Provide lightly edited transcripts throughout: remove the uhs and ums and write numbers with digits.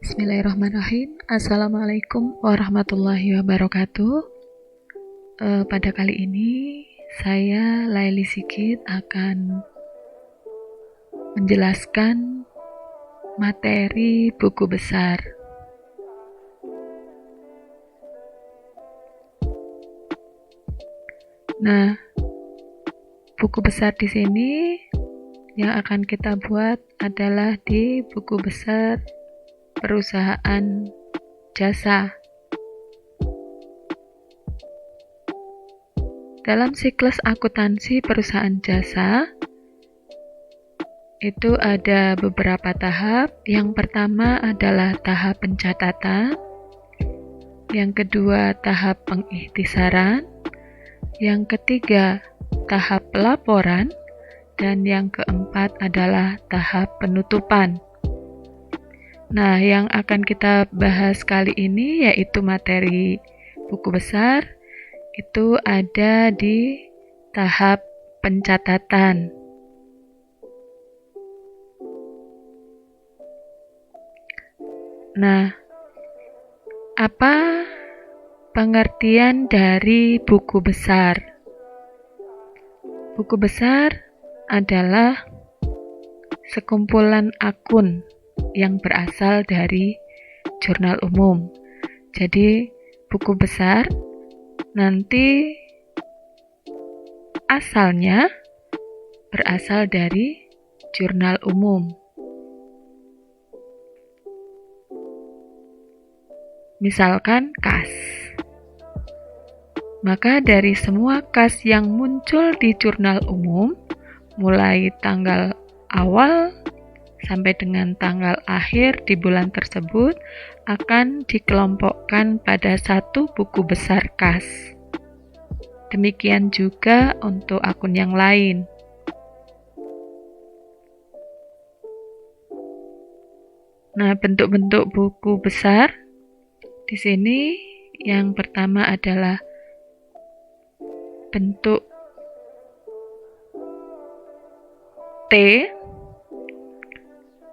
Bismillahirrahmanirrahim. Assalamualaikum warahmatullahi wabarakatuh. Pada kali ini saya Laili Sigit akan menjelaskan materi buku besar. Nah, buku besar di sini yang akan kita buat adalah di buku besar perusahaan jasa. Dalam siklus akuntansi perusahaan jasa, itu ada beberapa tahap. Yang pertama adalah tahap pencatatan, yang kedua tahap pengikhtisaran, yang ketiga tahap pelaporan, dan yang keempat adalah tahap penutupan. Nah, yang akan kita bahas kali ini yaitu materi buku besar, itu ada di tahap pencatatan. Nah, apa pengertian dari buku besar? Buku besar adalah sekumpulan akun yang berasal dari jurnal umum. Jadi, buku besar nanti asalnya berasal dari jurnal umum. Misalkan kas. Maka dari semua kas yang muncul di jurnal umum, mulai tanggal awal sampai dengan tanggal akhir di bulan tersebut akan dikelompokkan pada satu buku besar kas. Demikian juga untuk akun yang lain. Nah, bentuk-bentuk buku besar di sini yang pertama adalah bentuk T.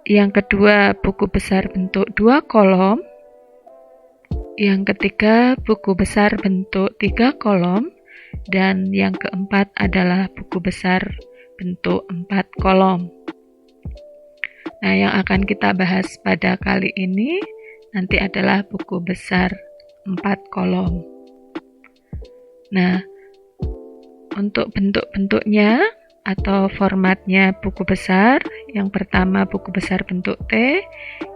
Yang kedua, buku besar bentuk 2 kolom. Yang ketiga, buku besar bentuk 3 kolom. Dan yang keempat adalah buku besar bentuk 4 kolom. Nah, yang akan kita bahas pada kali ini nanti adalah buku besar 4 kolom. Nah, untuk bentuk-bentuknya atau formatnya buku besar, yang pertama buku besar bentuk T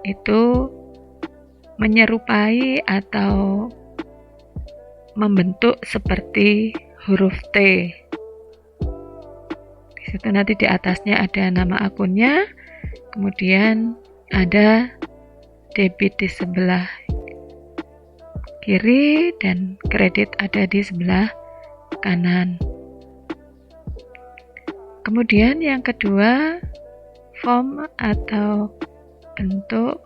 itu menyerupai atau membentuk seperti huruf T. Di situ nanti di atasnya ada nama akunnya, kemudian ada debit di sebelah kiri dan kredit ada di sebelah kanan. Kemudian yang kedua, form atau bentuk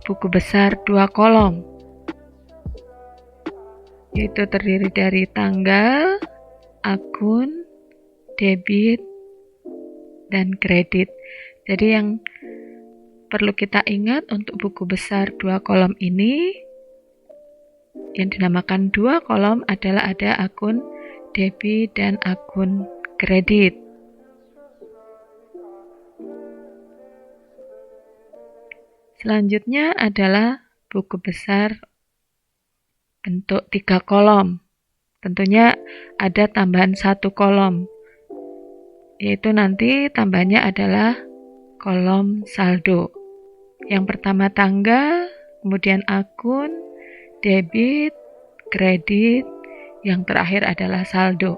buku besar 2 kolom, yaitu terdiri dari tanggal, akun, debit, dan kredit. Jadi yang perlu kita ingat untuk buku besar 2 kolom ini, yang dinamakan 2 kolom adalah ada akun debit dan akun kredit. Selanjutnya adalah buku besar bentuk 3 kolom. Tentunya ada tambahan 1 kolom, yaitu nanti tambahnya adalah kolom saldo. Yang pertama tanggal, kemudian akun, debit, kredit, yang terakhir adalah saldo.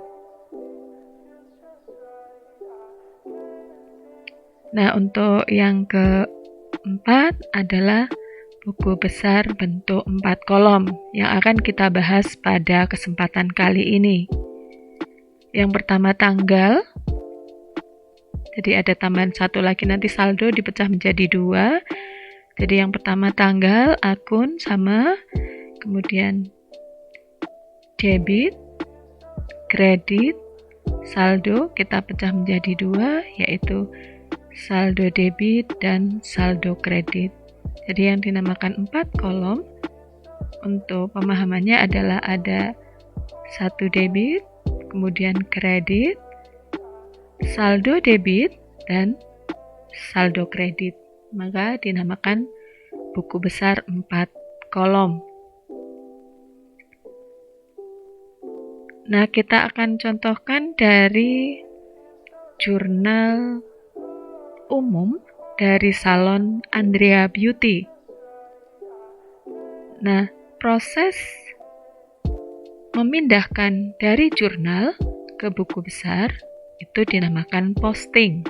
Nah, untuk yang keempat adalah buku besar bentuk 4 kolom yang akan kita bahas pada kesempatan kali ini. Yang pertama tanggal, jadi ada tambahan 1 lagi, nanti saldo dipecah menjadi 2. Jadi yang pertama tanggal, akun sama, kemudian debit, kredit, saldo kita pecah menjadi 2, yaitu saldo debit, dan saldo kredit. Jadi yang dinamakan 4 kolom untuk pemahamannya adalah ada 1 debit, kemudian kredit, saldo debit, dan saldo kredit. Maka dinamakan buku besar 4 kolom. Nah, kita akan contohkan dari jurnal umum dari salon Andrea Beauty. Nah, proses memindahkan dari jurnal ke buku besar itu dinamakan posting.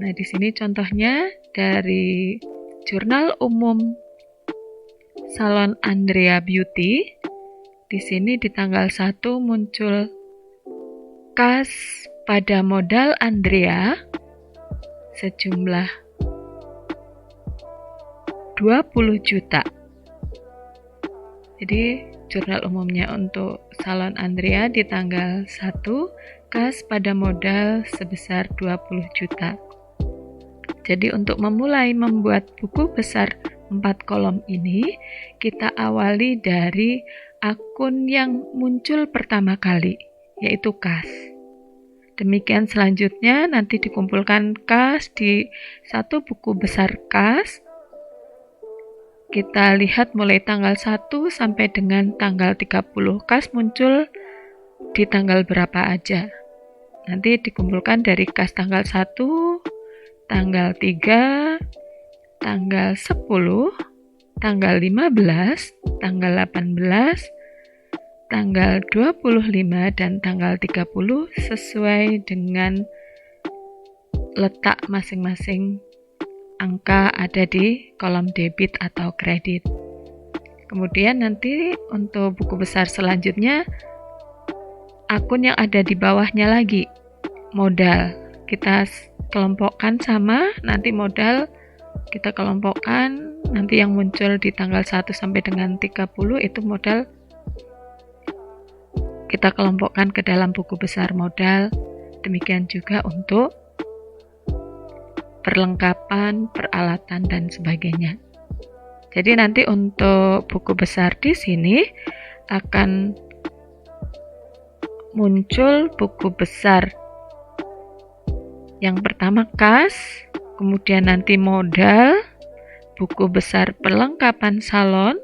Nah, di sini contohnya dari jurnal umum salon Andrea Beauty. Di sini di tanggal 1 muncul kas pada modal Andrea sejumlah 20 juta. Jadi jurnal umumnya untuk salon Andrea di tanggal 1 kas pada modal sebesar 20 juta. Jadi untuk memulai membuat buku besar 4 kolom ini, kita awali dari akun yang muncul pertama kali, yaitu kas. Demikian selanjutnya nanti dikumpulkan kas di satu buku besar kas. Kita lihat mulai tanggal 1 sampai dengan tanggal 30 kas muncul di tanggal berapa aja. Nanti dikumpulkan dari kas tanggal 1, tanggal 3, tanggal 10, tanggal 15, tanggal 18, tanggal 25, dan tanggal 30 sesuai dengan letak masing-masing angka ada di kolom debit atau kredit. Kemudian nanti untuk buku besar selanjutnya, akun yang ada di bawahnya lagi, modal. Kita kelompokkan sama, nanti modal kita kelompokkan, nanti yang muncul di tanggal 1 sampai dengan 30 itu modal kita kelompokkan ke dalam buku besar modal. Demikian juga untuk perlengkapan, peralatan, dan sebagainya. Jadi nanti untuk buku besar di sini akan muncul buku besar yang pertama kas, kemudian nanti modal, buku besar perlengkapan salon,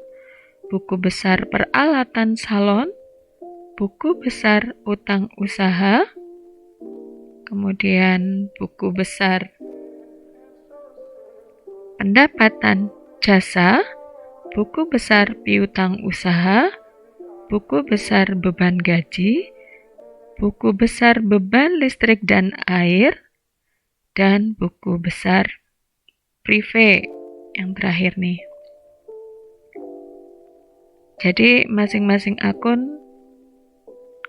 buku besar peralatan salon, buku besar utang usaha, kemudian buku besar pendapatan jasa, buku besar piutang usaha, buku besar beban gaji, buku besar beban listrik dan air, dan buku besar prive yang terakhir nih. Jadi masing-masing akun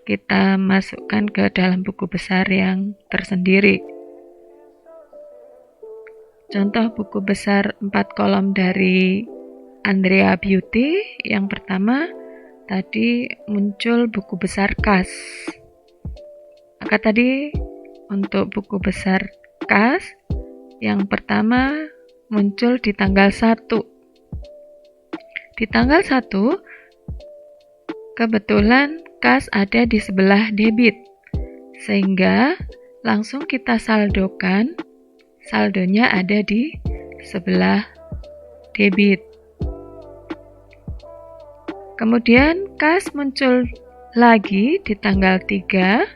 kita masukkan ke dalam buku besar yang tersendiri. Contoh buku besar 4 kolom dari Andrea Beauty, yang pertama tadi muncul buku besar kas. Maka tadi untuk buku besar kas yang pertama muncul di tanggal 1. Di tanggal 1 kebetulan kas ada di sebelah debit, sehingga langsung kita saldokan, saldonya ada di sebelah debit. Kemudian kas muncul lagi di tanggal 3,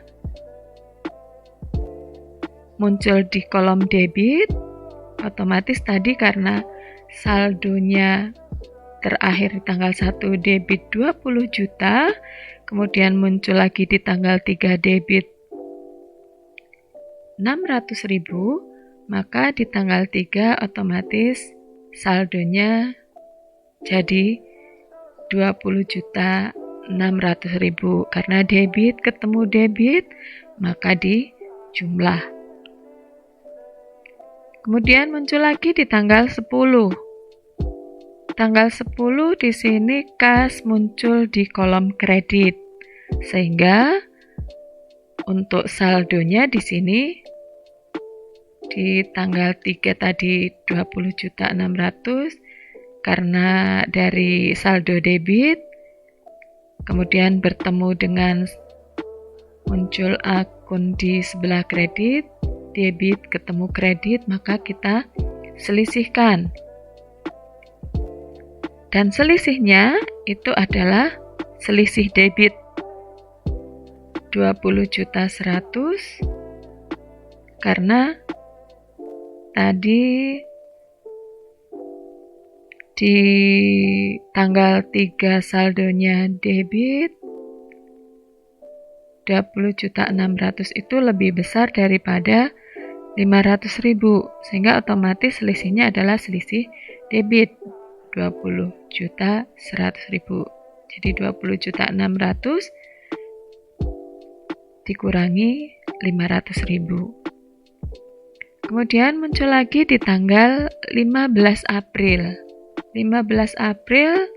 muncul di kolom debit, otomatis tadi karena saldonya terakhir di tanggal 1 debit 20 juta, kemudian muncul lagi di tanggal 3 debit 600.000, maka di tanggal 3 otomatis saldonya jadi 20.600.000 karena debit ketemu debit maka dijumlah. Kemudian muncul lagi di tanggal 10. Tanggal 10 di sini kas muncul di kolom kredit. Sehingga untuk saldonya di sini di tanggal 3 tadi 20.600.000 karena dari saldo debit, kemudian bertemu dengan muncul akun di sebelah kredit, debit ketemu kredit, maka kita selisihkan. Dan selisihnya itu adalah selisih debit 20.100.000 karena tadi di tanggal 3 saldonya debit 20.600.000 itu lebih besar daripada 500.000, sehingga otomatis selisihnya adalah selisih debit 20.100.000. Jadi 20.600.000 dikurangi 500.000. Kemudian muncul lagi di tanggal 15 April. 15 April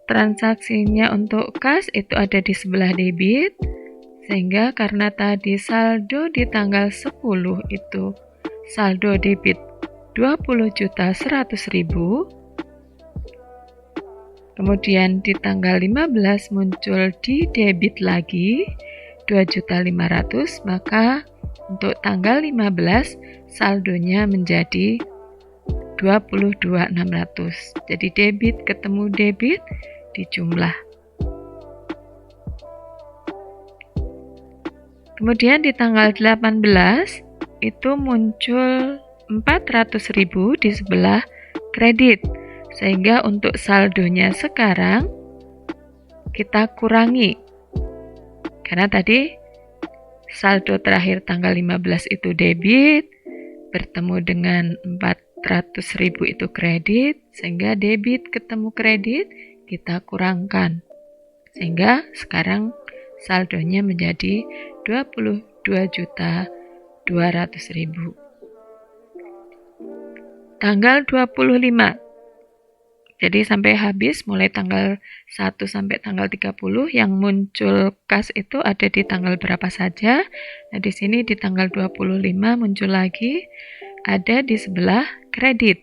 transaksinya untuk kas itu ada di sebelah debit, sehingga karena tadi saldo di tanggal 10 itu saldo debit 20.100.000, kemudian di tanggal 15 muncul di debit lagi 2.500.000, maka untuk tanggal 15 saldonya menjadi 22.600. Jadi debit ketemu debit dijumlah. Kemudian di tanggal 18 itu muncul 400.000 di sebelah kredit, sehingga untuk saldonya sekarang kita kurangi. Karena tadi saldo terakhir tanggal 15 itu debit, bertemu dengan 400.000 itu kredit, sehingga debit ketemu kredit kita kurangkan. Sehingga sekarang saldonya menjadi 22.200.000. Tanggal 25. Jadi sampai habis mulai tanggal 1 sampai tanggal 30 yang muncul kas itu ada di tanggal berapa saja. Nah, di sini di tanggal 25 muncul lagi ada di sebelah kredit.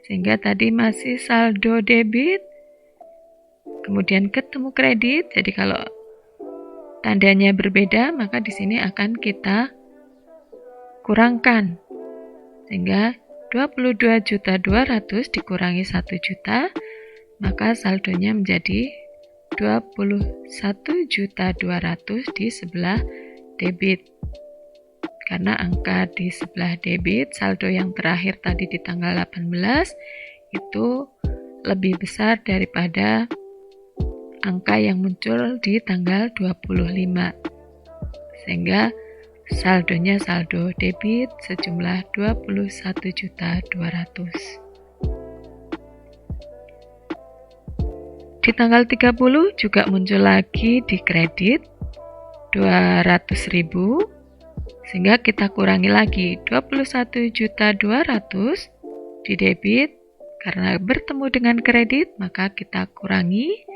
Sehingga tadi masih saldo debit, kemudian ketemu kredit. Jadi kalau tandanya berbeda, maka di sini akan kita kurangkan. Sehingga 22.200.000 dikurangi 1 juta, maka saldonya menjadi 21.200.000 di sebelah debit. Karena angka di sebelah debit, saldo yang terakhir tadi di tanggal 18 itu lebih besar daripada angka yang muncul di tanggal 25. Sehingga saldonya saldo debit sejumlah 21.200.000. Di tanggal 30 juga muncul lagi di kredit 200.000, sehingga kita kurangi lagi 21.200.000 di debit. Karena bertemu dengan kredit, maka kita kurangi,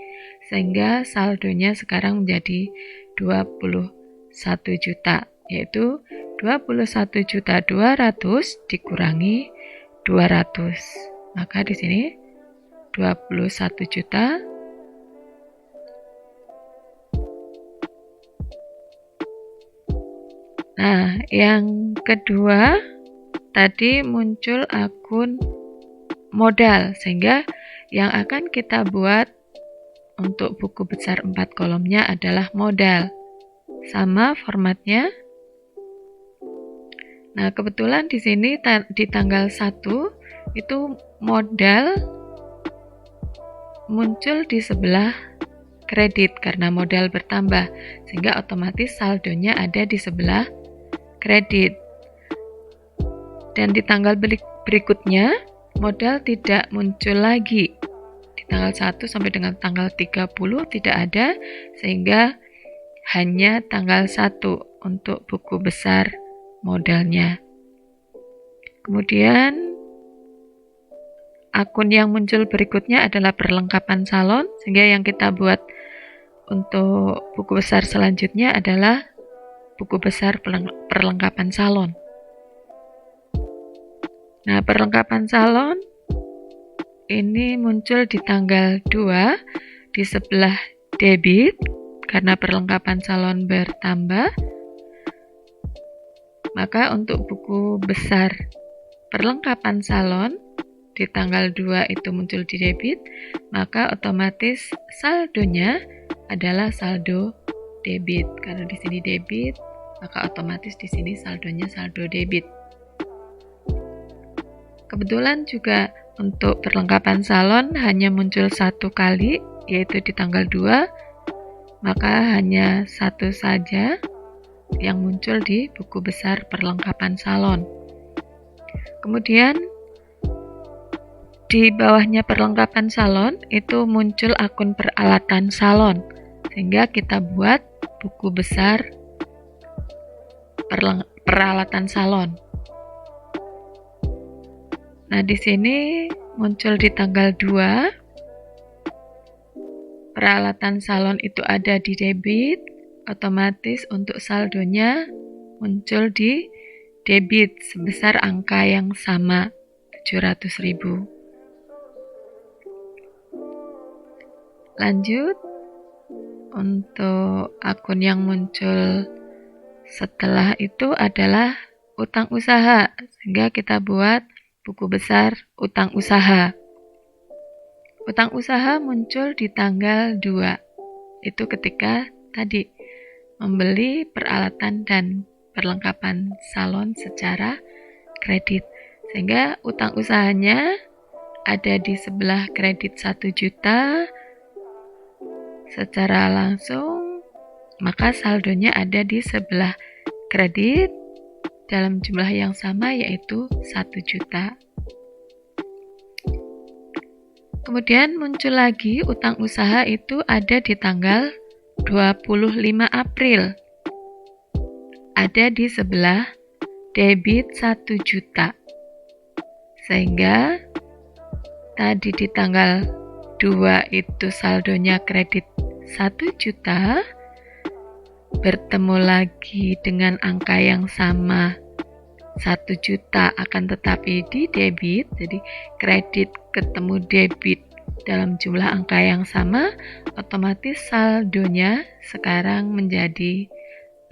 sehingga saldonya sekarang menjadi 21 juta. Yaitu 21.200.000 dikurangi 200. Maka di sini 21 juta Nah, yang kedua tadi muncul akun modal, sehingga yang akan kita buat untuk buku besar 4 kolomnya adalah modal. Sama formatnya. Nah, kebetulan di sini di tanggal 1 itu modal muncul di sebelah kredit karena modal bertambah, sehingga otomatis saldonya ada di sebelah kredit. Dan di tanggal berikutnya modal tidak muncul lagi. Di tanggal 1 sampai dengan tanggal 30 tidak ada, sehingga hanya tanggal 1 untuk buku besar modalnya. Kemudian akun yang muncul berikutnya adalah perlengkapan salon, sehingga yang kita buat untuk buku besar selanjutnya adalah buku besar perlengkapan salon. Nah, perlengkapan salon ini muncul di tanggal 2 di sebelah debit karena perlengkapan salon bertambah. Maka untuk buku besar perlengkapan salon di tanggal 2 itu muncul di debit, maka otomatis saldonya adalah saldo debit. Karena di sini debit, maka otomatis di sini saldonya saldo debit. Kebetulan juga untuk perlengkapan salon hanya muncul satu kali, yaitu di tanggal 2, maka hanya satu saja yang muncul di buku besar perlengkapan salon. Kemudian di bawahnya perlengkapan salon itu muncul akun peralatan salon, sehingga kita buat buku besar peralatan salon. Nah, di sini muncul di tanggal 2. Peralatan salon itu ada di debit, otomatis untuk saldonya muncul di debit sebesar angka yang sama, 700.000. Lanjut, untuk akun yang muncul setelah itu adalah utang usaha, sehingga kita buat buku besar utang usaha. Utang usaha muncul di tanggal 2. Itu ketika tadi membeli peralatan dan perlengkapan salon secara kredit. Sehingga utang usahanya ada di sebelah kredit 1 juta secara langsung, maka saldonya ada di sebelah kredit dalam jumlah yang sama, yaitu 1 juta. Kemudian muncul lagi utang usaha itu ada di tanggal 25 April. Ada di sebelah debit 1 juta. Sehingga tadi di tanggal 2 itu saldonya kredit 1 juta, bertemu lagi dengan angka yang sama 1 juta akan tetapi di debit, jadi kredit ketemu debit dalam jumlah angka yang sama, otomatis saldonya sekarang menjadi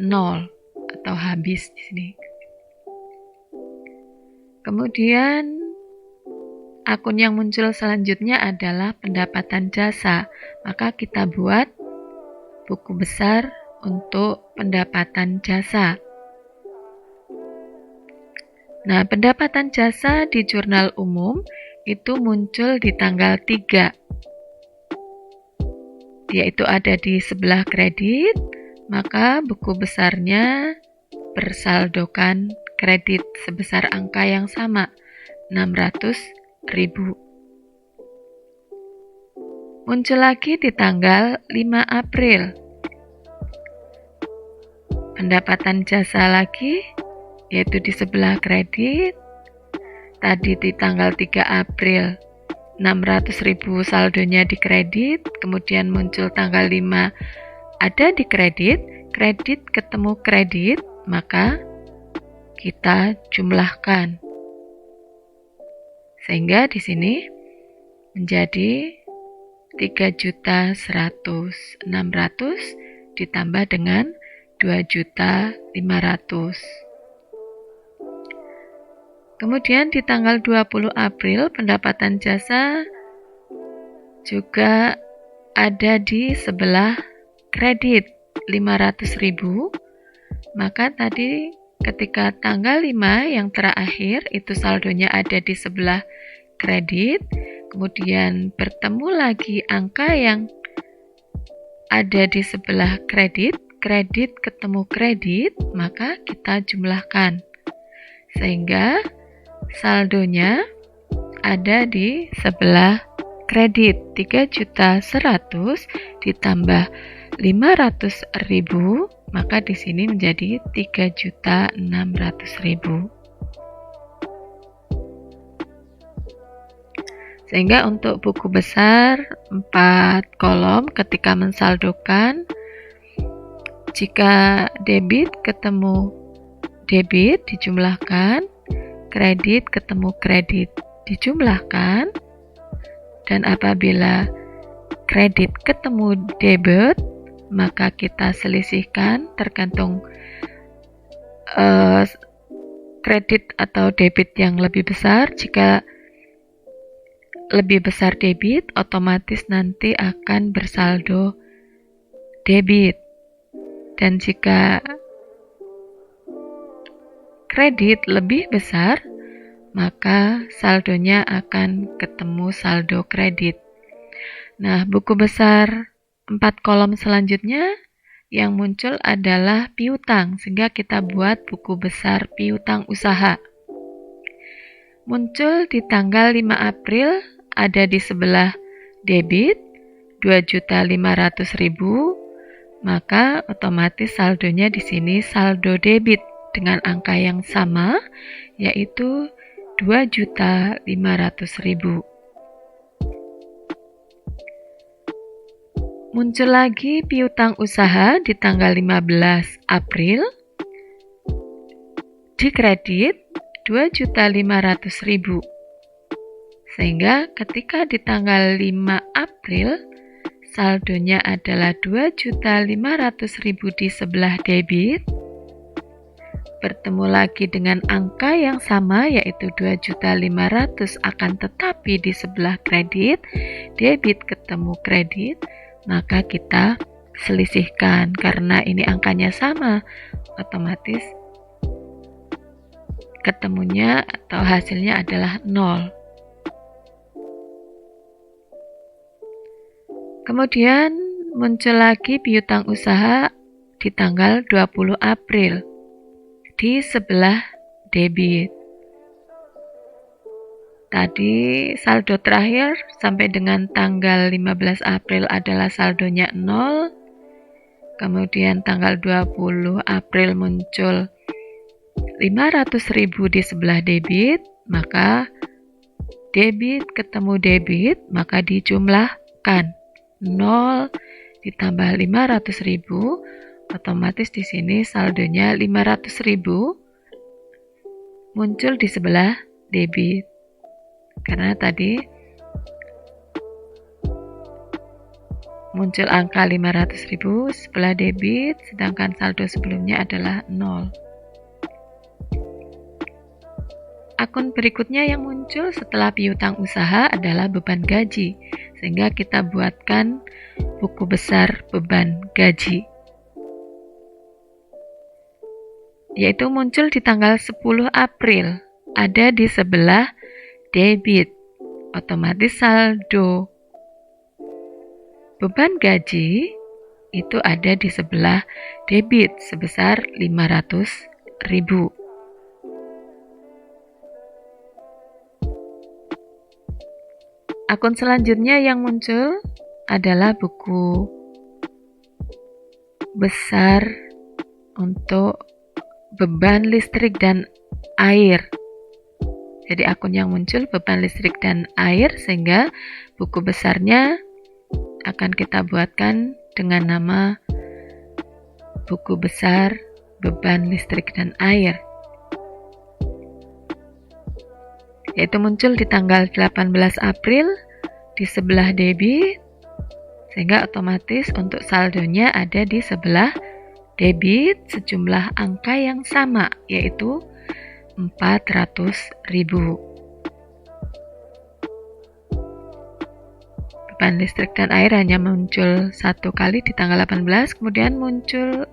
0 atau habis di sini. Kemudian akun yang muncul selanjutnya adalah pendapatan jasa, maka kita buat buku besar untuk pendapatan jasa. Nah, pendapatan jasa di jurnal umum itu muncul di tanggal 3. Yaitu ada di sebelah kredit, maka buku besarnya bersaldokan kredit sebesar angka yang sama, 600.000. Muncul lagi di tanggal 5 April. Pendapatan jasa lagi, yaitu di sebelah kredit. Tadi di tanggal 3 April 600.000 saldonya di kredit, kemudian muncul tanggal 5 ada di kredit ketemu kredit, maka kita jumlahkan. Sehingga di sini menjadi 3.100.600 ditambah dengan 2.500.000. Kemudian di tanggal 20 April pendapatan jasa juga ada di sebelah kredit 500.000. Maka tadi ketika tanggal 5 yang terakhir itu saldonya ada di sebelah kredit, kemudian bertemu lagi angka yang ada di sebelah kredit ketemu kredit, maka kita jumlahkan. Sehingga saldonya ada di sebelah kredit 3.100.000 ditambah 500.000, maka di sini menjadi 3.600.000. Sehingga untuk buku besar 4 kolom ketika mensaldokan Jika debit ketemu debit dijumlahkan, kredit ketemu kredit dijumlahkan, dan apabila kredit ketemu debit, maka kita selisihkan tergantung kredit atau debit yang lebih besar. Jika lebih besar debit, otomatis nanti akan bersaldo debit. Dan jika kredit lebih besar, maka saldonya akan ketemu saldo kredit. Nah, buku besar 4 kolom selanjutnya yang muncul adalah piutang, sehingga kita buat buku besar piutang usaha. Muncul di tanggal 5 April, ada di sebelah debit 2.500.000, maka otomatis saldonya di sini saldo debit dengan angka yang sama, yaitu 2.500.000. Muncul lagi piutang usaha di tanggal 15 April, di kredit 2.500.000. Sehingga ketika di tanggal 5 April, saldonya adalah 2.500.000 di sebelah debit, bertemu lagi dengan angka yang sama yaitu 2.500.000, akan tetapi di sebelah kredit, debit ketemu kredit, maka kita selisihkan karena ini angkanya sama, otomatis ketemunya atau hasilnya adalah 0. Kemudian muncul lagi piutang usaha di tanggal 20 April di sebelah debit. Tadi saldo terakhir sampai dengan tanggal 15 April adalah saldonya 0. Kemudian tanggal 20 April muncul 500.000 di sebelah debit, maka debit ketemu debit, maka dijumlahkan 0 ditambah 500.000, otomatis di sini saldonya 500.000 muncul di sebelah debit. Karena tadi muncul angka 500.000 sebelah debit, sedangkan saldo sebelumnya adalah 0. Akun berikutnya yang muncul setelah piutang usaha adalah beban gaji, sehingga kita buatkan buku besar beban gaji, yaitu muncul di tanggal 10 April, ada di sebelah debit, otomatis saldo beban gaji itu ada di sebelah debit sebesar 500.000. Akun selanjutnya yang muncul adalah buku besar untuk beban listrik dan air. Jadi akun yang muncul beban listrik dan air, sehingga buku besarnya akan kita buatkan dengan nama buku besar beban listrik dan air, yaitu muncul di tanggal 18 April di sebelah debit, sehingga otomatis untuk saldonya ada di sebelah debit sejumlah angka yang sama, yaitu 400.000. Beban listrik dan air hanya muncul satu kali di tanggal 18, kemudian muncul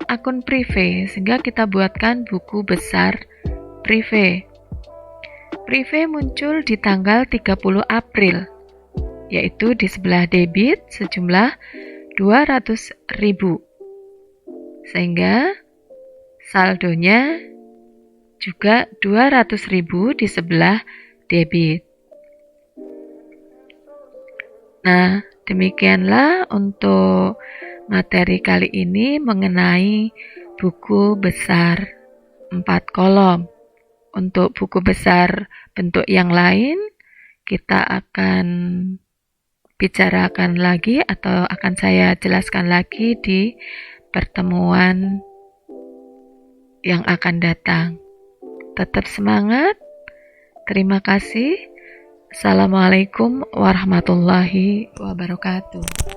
akun privé, sehingga kita buatkan buku besar privé. Privé muncul di tanggal 30 April, yaitu di sebelah debit sejumlah 200.000. Sehingga saldonya juga 200.000 di sebelah debit. Nah, demikianlah untuk materi kali ini mengenai buku besar 4 kolom. Untuk buku besar bentuk yang lain, kita akan bicarakan lagi atau akan saya jelaskan lagi di pertemuan yang akan datang. Tetap semangat. Terima kasih. Assalamualaikum warahmatullahi wabarakatuh.